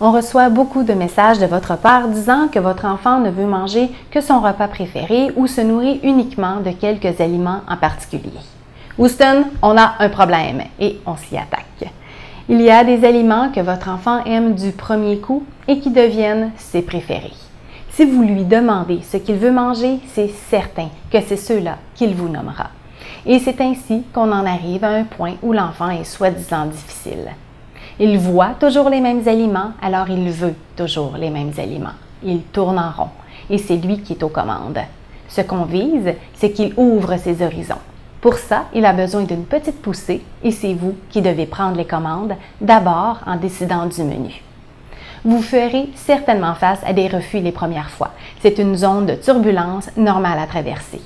On reçoit beaucoup de messages de votre part disant que votre enfant ne veut manger que son repas préféré ou se nourrit uniquement de quelques aliments en particulier. Houston, on a un problème et on s'y attaque. Il y a des aliments que votre enfant aime du premier coup et qui deviennent ses préférés. Si vous lui demandez ce qu'il veut manger, c'est certain que c'est ceux-là qu'il vous nommera. Et c'est ainsi qu'on en arrive à un point où l'enfant est soi-disant difficile. Il voit toujours les mêmes aliments, alors il veut toujours les mêmes aliments. Il tourne en rond et c'est lui qui est aux commandes. Ce qu'on vise, c'est qu'il ouvre ses horizons. Pour ça, il a besoin d'une petite poussée et c'est vous qui devez prendre les commandes, d'abord en décidant du menu. Vous ferez certainement face à des refus les premières fois. C'est une zone de turbulence normale à traverser.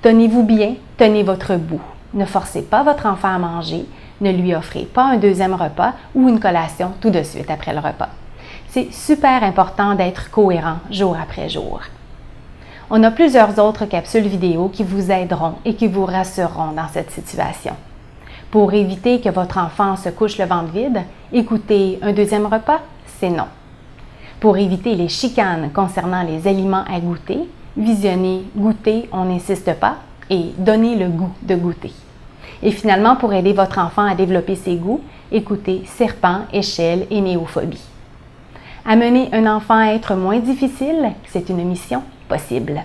Tenez-vous bien, tenez votre bout. Ne forcez pas votre enfant à manger. Ne lui offrez pas un deuxième repas ou une collation tout de suite après le repas. C'est super important d'être cohérent jour après jour. On a plusieurs autres capsules vidéo qui vous aideront et qui vous rassureront dans cette situation. Pour éviter que votre enfant se couche le ventre vide, écoutez un deuxième repas, c'est non. Pour éviter les chicanes concernant les aliments à goûter, visionnez Goûter, on n'insiste pas et Donnez le goût de goûter. Et finalement, pour aider votre enfant à développer ses goûts, écoutez Serpent, Échelle et Néophobie. Amener un enfant à être moins difficile, c'est une mission possible.